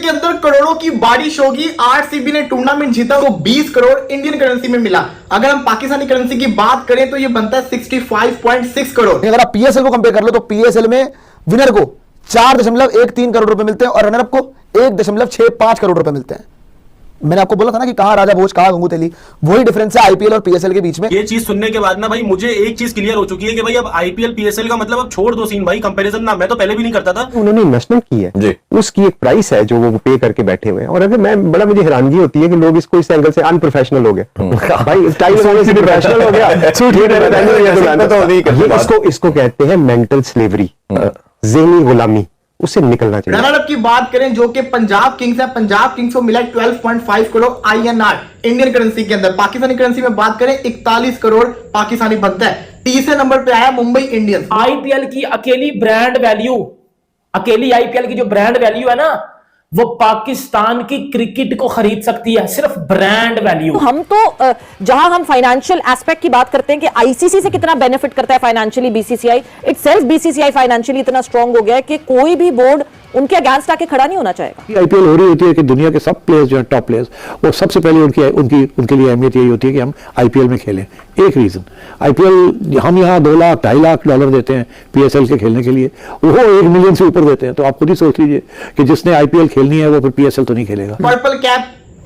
के अंदर करोड़ों की बारिश होगी। आरसीबी ने टूर्नामेंट जीता तो 20 करोड़ इंडियन करेंसी में मिला। अगर हम पाकिस्तानी करेंसी की बात करें तो ये बनता है 65.6 करोड़। अगर आप पीएसएल को कंपेयर कर लो तो पीएसएल में विनर को 4.13 करोड़ रुपए मिलते हैं और रनर अप को 1.65 करोड़ रुपए मिलते हैं। मैंने आपको बोला था ना कि कहां राजा भोज कहां गंगू तेली, वही डिफरेंस है आईपीएल और पीएसएल के बीच में। ये चीज सुनने के बाद ना भाई मुझे एक चीज क्लियर हो चुकी है कि भाई अब आईपीएल पीएसएल का मतलब अब छोड़ दो सीन भाई, कंपैरिजन ना, मैं तो पहले भी नहीं करता था। उन्होंने इन्वेस्टमेंट की है, उसकी एक प्राइस है जो वो पे करके बैठे हुए हैं। और अगर मुझे हैरानगी होती है कि लोग इसको इस एंगल से अनप्रोफेशनल हो गए भाई, स्टाइल होने से प्रोफेशनल हो गया। इसको कहते हैं मेंटल स्लेवरी, ज़हनी गुलामी, उससे निकलना चाहिए। रनर अप की बात करें जो कि पंजाब किंग्स है, पंजाब किंग्स को मिला 12.5 करोड़ आईएनआर इंडियन करेंसी के अंदर। पाकिस्तानी करेंसी में बात करें 41 करोड़ पाकिस्तानी बनता है। तीसरे नंबर पे आया मुंबई इंडियंस। आईपीएल की अकेली ब्रांड वैल्यू, अकेली आईपीएल की जो ब्रांड वैल्यू है ना, वो पाकिस्तान की क्रिकेट को खरीद सकती है, सिर्फ ब्रांड वैल्यू। हम तो जहां हम फाइनेंशियल एस्पेक्ट की बात करते हैं कि आईसीसी से कितना बेनिफिट करता है financially BCCI, itself BCCI financially इतना स्ट्रांग हो गया है कि कोई भी बोर्ड उनके अगेंस्ट आके खड़ा नहीं होना चाहेगा। आईपीएल हो रही होती है कि दुनिया के सब प्लेयर्स जो है टॉप प्लेयर्स, वो सबसे पहले उनके लिए अहमियत यही होती है कि हम आईपीएल में खेलें। एक रीजन, आईपीएल हम यहाँ 2 लाख $2.5 लाख देते हैं पीएसएल के खेलने के लिए, वो 1 मिलियन से ऊपर देते हैं। तो आप खुद ही सोच लीजिए कि जिसने आईपीएल खेलनी है वो फिर पीएसएल तो नहीं खेलेगा। Purple cap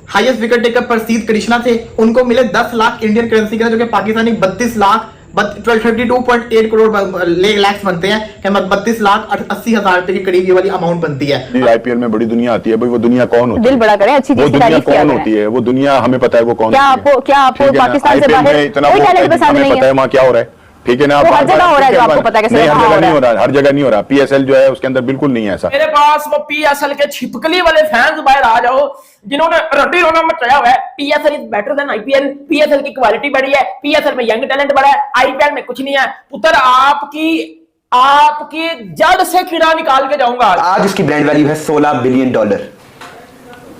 highest wicket taker प्रसिद्ध कृष्णा थे, उनको मिले 10 लाख इंडियन करेंसी के, जो कि पाकिस्तानी 32.8 करोड़ लैक्स बनते हैं, 32,80,000 रुपए के करीब ये वाली अमाउंट बनती है। आईपीएल में बड़ी दुनिया आती है भाई, वो दुनिया कौन होती है? दिल बड़ा करें, अच्छी वो दुनिया कौन होती है? वो दुनिया हमें पता है वो कौन क्या होती है। क्या आपको पाकिस्तान से बाहर इतना हमें पता है वहाँ क्या हो रहा है, ठीक है ना? हर जगह हो रहा है, आपको पता है नहीं, हर जगह नहीं हो रहा, हर जगह नहीं हो रहा। पीएसएल जो है उसके अंदर बिल्कुल नहीं है ऐसा। मेरे पास वो पीएसएल के छिपकली वाले फैंस बाहर आ जाओ जिन्होंने रड्डी रोना मचाया हुआ है। PSL is better than IPL, PSL की क्वालिटी बढ़ी है, पीएसएल में यंग टैलेंट बढ़ा है, आईपीएल में कुछ नहीं है। पुत्र आपकी जड़ से कीड़ा निकाल के जाऊंगा। आज उसकी ब्रांड वैल्यू है $16 बिलियन।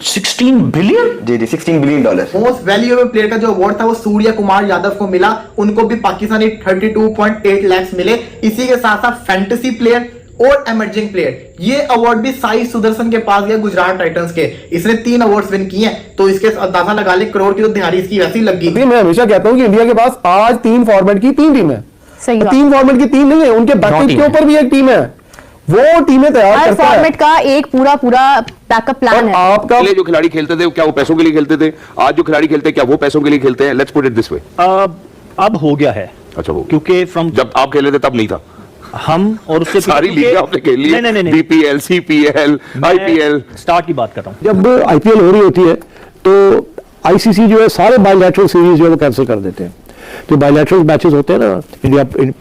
16 बिलियन? जी $16 बिलियन। मोस्ट वैल्यूएबल प्लेयर का जो अवार्ड था वो सूर्य कुमार यादव को मिला, उनको भी पाकिस्तानी 32.8 लाख मिले। इसी के साथ साथ फैंटेसी प्लेयर और इमर्जिंग प्लेयर, ये अवार्ड भी साई सुदर्शन के पास गया, गुजरात टाइटन्स के। इसने 3 अवार्ड्स विन किए हैं, तो इसके अंदाजा लगा ले करोड़ की तो दिहाड़ी इसकी वैसे ही लगी। मैं हमेशा कहता हूं कि इंडिया के पास आज 3 फॉर्मेट की 3 टीम है। 3 फॉर्मेट की 3 नहीं है, उनके बैकअप के ऊपर भी एक टीम है, वो टीमें तैयार करता है। फॉर्मेट का एक पूरा बैकअप प्लान है। आपका जो खिलाड़ी खेलते थे क्या वो पैसों के लिए खेलते थे? आज जो खिलाड़ी खेलते हैं क्या वो पैसों के लिए खेलते हैं? Let's put it this way. अब हो गया है। अच्छा, वो क्योंकि जब आप खेले थे तब नहीं था। हम और उससे सारी लीग आपने खेल ली है, नहीं। BPL, CPL, IPL. स्टार्ट की बात कर रहा हूं। जब आईपीएल हो रही होती है तो आईसीसी जो है सारे बायलैटरल सीरीज जो है वो कैंसिल कर देते हैं। जो बायलैटरल मैचेस होते हैं ना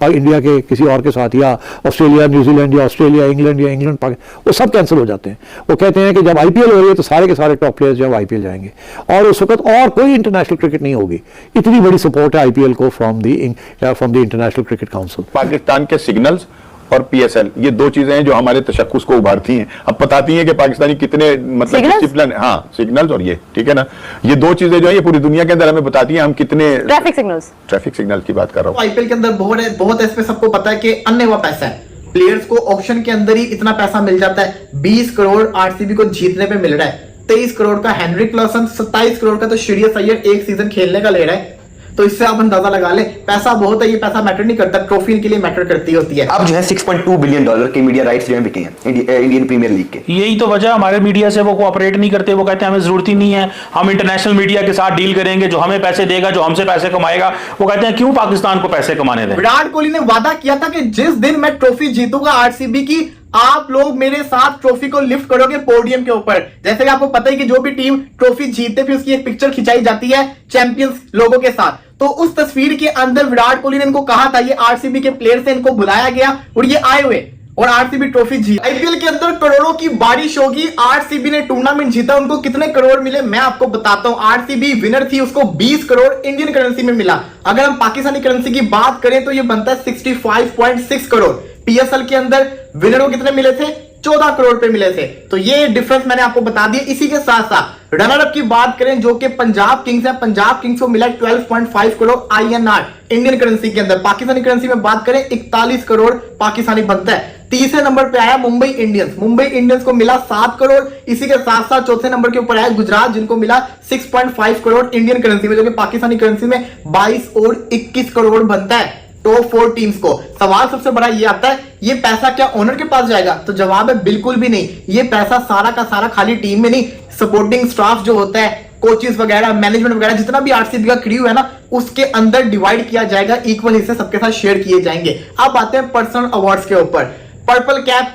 इंडिया के किसी और के साथ, या ऑस्ट्रेलिया न्यूजीलैंड, या ऑस्ट्रेलिया इंग्लैंड, या इंग्लैंड पाकिस्तान, वो सब कैंसिल हो जाते हैं। वो कहते हैं कि जब आईपीएल हो रही है तो सारे के सारे टॉप प्लेयर्स जो है आईपीएल जाएंगे, और उस वक्त और कोई इंटरनेशनल क्रिकेट नहीं होगी। इतनी बड़ी सपोर्ट है आईपीएल को from the international cricket council. Pakistan के सिग्नल्स और पीएसएल, ये 2 चीजें हैं जो हमारे तशक्कुस को उभारती हैं। अब बताती हैं कि पाकिस्तानी कितने मतलब डिसिप्लिन, हाँ सिग्नल्स और ये, ठीक है ना, ये 2 चीजें जो है ये पूरी दुनिया के अंदर हमें बताती हैं हम कितने ट्रैफिक सिग्नल्स की बात कर रहा हूँ। आईपीएल के अंदर बहुत इसमें सबको पता है कि अन्य हुआ पैसा है, प्लेयर्स को ऑप्शन के अंदर ही इतना पैसा मिल जाता है। 20 करोड़ आरसीबी को जीतने पे मिल रहा है, 23 करोड़ का हेनरिक क्लासन, 27 करोड़ का तो श्रेयस अय्यर एक सीजन खेलने का ले रहा है। तो इससे आप अंदाजा लगा ले, पैसा बहुत है, ये पैसा मैटर नहीं करता, ट्रॉफी के लिए मैटर करती होती है। अब जो है $6.2 बिलियन के मीडिया राइट्स जो है बिके हैं इंडियन प्रीमियर लीग के। यही तो वजह हमारे मीडिया से वो कोऑपरेट नहीं करते। वो कहते हैं हमें जरूरत ही नहीं है, हम इंटरनेशनल मीडिया के साथ डील करेंगे, जो हमें पैसे देगा, जो हमसे पैसे कमाएगा। वो कहते हैं क्यों पाकिस्तान को पैसे कमाने दें। विराट कोहली ने वादा किया था कि जिस दिन मैं ट्रॉफी जीतूंगा आरसीबी की, आप लोग मेरे साथ ट्रॉफी को लिफ्ट करोगे पोडियम के ऊपर। जैसे कि आपको पता है कि जो भी टीम ट्रॉफी जीतते फिर उसकी एक पिक्चर खिंचाई जाती है चैंपियंस लोगों के साथ, तो उस तस्वीर के अंदर विराट कोहली ने इनको कहा था, ये आरसीबी के प्लेयर से इनको बुलाया गया और ये आए हुए और आरसीबी ट्रॉफी जीत। आईपीएल के अंदर करोड़ों की बारिश होगी। आरसीबी ने टूर्नामेंट जीता, उनको कितने करोड़ मिले मैं आपको बताता हूं। आरसीबी विनर थी, उसको 20 करोड़ इंडियन करेंसी में मिला। अगर हम पाकिस्तानी करेंसी की बात करें तो ये बनता है 65.6 करोड़। पीएसएल के अंदर विनर को कितने मिले थे? 14 करोड़ पे मिले थे। तो ये डिफरेंस मैंने आपको बता दिया। इसी के साथ साथ रनर अप की बात करें जो कि पंजाब किंग्स है, पंजाब किंग्स को मिला 12.5 करोड़ आईएनआर इंडियन करेंसी के अंदर। पाकिस्तानी करेंसी में बात करें 41 करोड़ पाकिस्तानी बनता है। तीसरे नंबर पे आया मुंबई इंडियंस। मुंबई इंडियंस को मिला 7 करोड़। इसी के साथ साथ चौथे नंबर के ऊपर आया गुजरात, जिनको मिला 6.5 करोड़ इंडियन करेंसी में, जो कि पाकिस्तानी करेंसी में 22 और 21 करोड़ बनता है टॉप 4 टीम्स को। सवाल सबसे बड़ा ये आता है, ये पैसा क्या ओनर के पास जाएगा? तो जवाब है बिल्कुल भी नहीं। ये पैसा सारा का सारा खाली टीम में नहीं, सपोर्टिंग स्टाफ जो होता है, कोचेस वगैरह, मैनेजमेंट वगैरह, जितना भी आरसीबी का क्रू है ना, उसके अंदर डिवाइड किया जाएगा, इक्वल हिस्से सबके साथ शेयर किए जाएंगे। अब आते हैं पर्सनल अवार्ड्स के ऊपर। Purple cap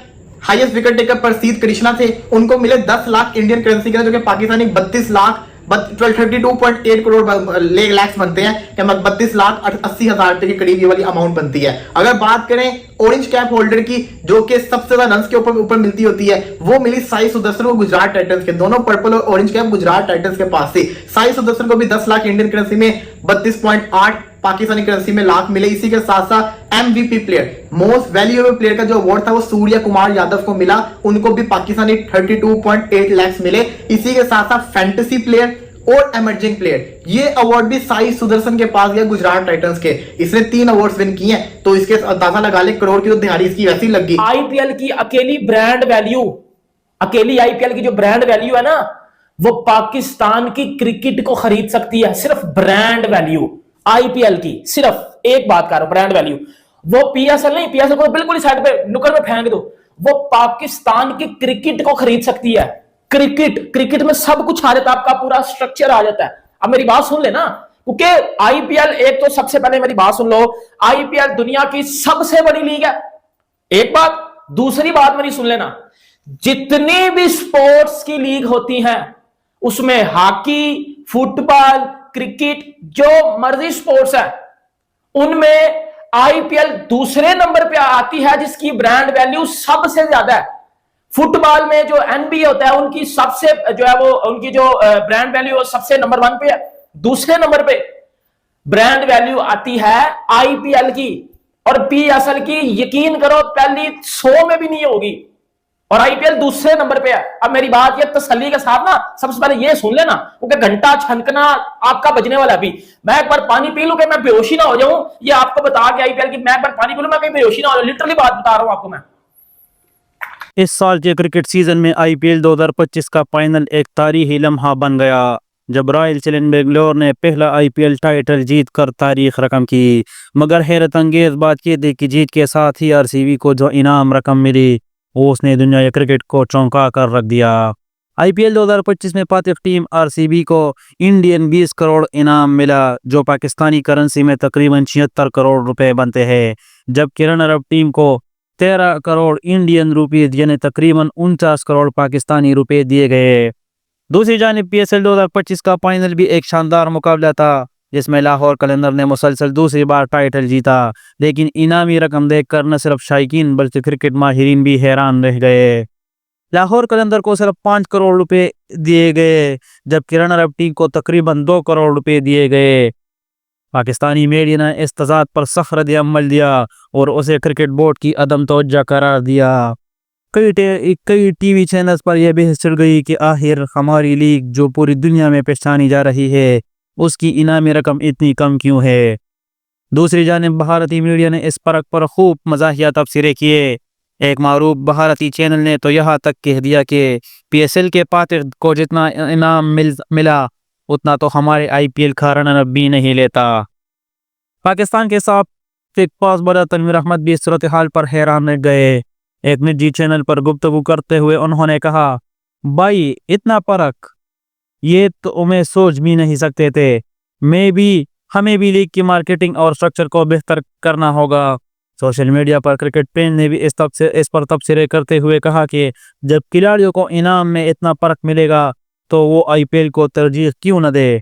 highest wicket taker प्रसिद्ध कृष्णा थे, उनको मिले 10 लाख इंडियन करेंसी के, जो कि पाकिस्तानी 32.8 करोड़ लैक्स बनते हैं, 32,80,000 रुपए के करीब ये वाली अमाउंट बनती है। अगर बात करें ऑरेंज कैप होल्डर की, जो कि सबसे ज्यादा रन्स के ऊपर मिलती होती है, वो मिली साई सुदर्शन को गुजरात टाइटंस के। दोनों पर्पल और ऑरेंज कैप गुजरात टाइटंस के पास से। साई सुदर्शन को भी 10 लाख इंडियन करेंसी में 32.8 पाकिस्तानी करेंसी में लाख मिले। इसी के साथ साथ MVP player, most valuable player का जो अवार्ड था वो सूर्या कुमार यादव को मिला, उनको भी पाकिस्तानी 32.8 लाख मिले। इसी के साथ साथ फैंटेसी प्लेयर और इमर्जिंग प्लेयर, ये अवार्ड भी साई सुदर्शन के पास गया गुजरात टाइटंस के। इसने 3 अवार्ड्स विन किए हैं, तो इसके अंदाजा लगा ले करोड़ की तो दिहाड़ी इसकी वैसी लगी। आईपीएल की अकेली ब्रांड वैल्यू, अकेली आईपीएल की जो ब्रांड वैल्यू है ना, वो पाकिस्तान की क्रिकेट को खरीद सकती है। सिर्फ ब्रांड वैल्यू आईपीएल की, सिर्फ एक बात कर रहा हूं, ब्रांड वैल्यू। वो पीएसएल नहीं, पीएसएल को बिल्कुल ही साइड पे नुक्कड़ में फेंक दो, वो पाकिस्तान की क्रिकेट को खरीद सकती है। क्रिकेट में सब कुछ आ जाता है, आपका पूरा स्ट्रक्चर आ जाता है। अब मेरी बात सुन लेना, क्योंकि आईपीएल, एक तो सबसे पहले मेरी बात सुन लो, आईपीएल दुनिया की सबसे बड़ी लीग है, एक बात। दूसरी बात मेरी सुन लेना, जितनी भी स्पोर्ट्स की लीग होती हैं, उसमें हॉकी, फुटबॉल, क्रिकेट, जो मर्जी स्पोर्ट्स है, उनमें आईपीएल दूसरे नंबर पे आती है, जिसकी ब्रांड वैल्यू सबसे ज्यादा है। फुटबॉल में जो एनबीए होता है, उनकी सबसे जो है वो उनकी जो ब्रांड वैल्यू सबसे नंबर 1 पे है। दूसरे नंबर पे ब्रांड वैल्यू आती है आईपीएल की, और पीएसएल की यकीन करो पहली 100 में भी नहीं होगी, और आईपीएल दूसरे नंबर पे है। अब मेरी बात ये तसल्ली के साथ ना, सबसे पहले ये सुन लेना, क्योंकि घंटा छनकना आपका बजने वाला। अभी मैं एक बार पानी पी लूं कि मैं बेहोशी ना हो जाऊं, ये आपको बता के आईपीएल की, मैं एक बार पानी पी लूं मैं कहीं बेहोशी ना हो जाऊं, लिटरली बात बता रहा हूं आपको मैं। इस साल के क्रिकेट सीजन में आईपीएल 2025 का फाइनल एक तारीखी लम्हा बन गया, जब रॉयल चैलेंजर्स बेंगलोर ने पहला आईपीएल टाइटल जीतकर तारीख रकम की। मगर हैरत अंगेज बात यह थी कि जीत के साथ ही आरसीबी को जो इनाम रकम मिली, वो उसने दुनिया के क्रिकेट को चौंका कर रख दिया। आईपीएल 2025 में फातिह टीम आरसीबी को इंडियन 20 करोड़ इनाम मिला, जो पाकिस्तानी करेंसी में तकरीबन 76 करोड़ रुपए बनते हैं, जबकि रनर अप टीम को 13 करोड़ इंडियन रुपीज यानी तकरीबन 49 करोड़ पाकिस्तानी रुपए दिए गए। दूसरी जानिब पीएसएल 2025 का फाइनल भी एक शानदार मुकाबला था, जिसमें लाहौर कलंदर ने मुसलसल दूसरी बार टाइटल जीता। लेकिन इनामी रकम देखकर न सिर्फ शायकीन बल्कि क्रिकेट माहिरीन भी हैरान रह गए। लाहौर कलंदर को सिर्फ 5 करोड़ रुपए दिए गए, जबकि रनर अप टीम को तकरीबन 2 करोड़ रुपए दिए गए। पाकिस्तानी मीडिया ने इस तजाद पर सख्त रद्द-ए-अमल दिया और उसे क्रिकेट बोर्ड की अदम तवज्जो करार दिया। कई टीवी चैनल्स पर यह बहस चल गई कि आखिर हमारी लीग जो पूरी दुनिया में पहचानी जा रही है, उसकी इनामी रकम इतनी कम क्यों है। दूसरी जानिब भारतीय मीडिया ने इस फर्क पर खूब मज़ाहिया तबसरे किए। एक मारूफ भारतीय चैनल ने तो यहाँ तक कह दिया कि पीएसएल के फातिह को जितना इनाम मिला, उतना तो हमारे आईपीएल का रनर अप भी नहीं लेता। पाकिस्तान के साथ एक पास बड़ा तनवीर अहमद भी इस सूरत हाल पर हैरान रह गए। एक निजी चैनल पर गुफ्तगू करते हुए उन्होंने कहा, भाई इतना फर्क ये तो उम्मीद सोच भी नहीं सकते थे। हमें भी लीग की मार्केटिंग और स्ट्रक्चर को बेहतर करना होगा। सोशल मीडिया पर क्रिकेट प्रेमी ने भी इस पर तबसरे करते हुए कहा कि जब खिलाड़ियों को इनाम में इतना फर्क मिलेगा तो वो आईपीएल को तरजीह क्यों न दे।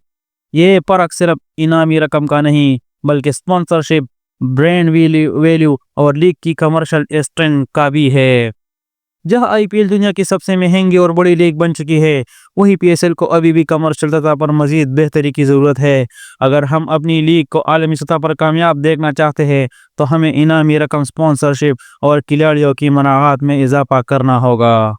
ये फर्क सिर्फ इनामी रकम का नहीं बल्कि स्पॉन्सरशिप, ब्रांड वैल्यू और लीग की कमर्शियल स्ट्रेंथ का भी है। जहां आईपीएल दुनिया की सबसे महंगी और बड़ी लीग बन चुकी है, वहीं पीएसएल को अभी भी कमर्शियल सतह पर मजीद बेहतरी की ज़रूरत है। अगर हम अपनी लीग को आलमी सतह पर कामयाब देखना चाहते हैं तो हमें इनामी रकम, स्पॉन्सरशिप और खिलाड़ियों की मनाहात में इजाफा करना होगा।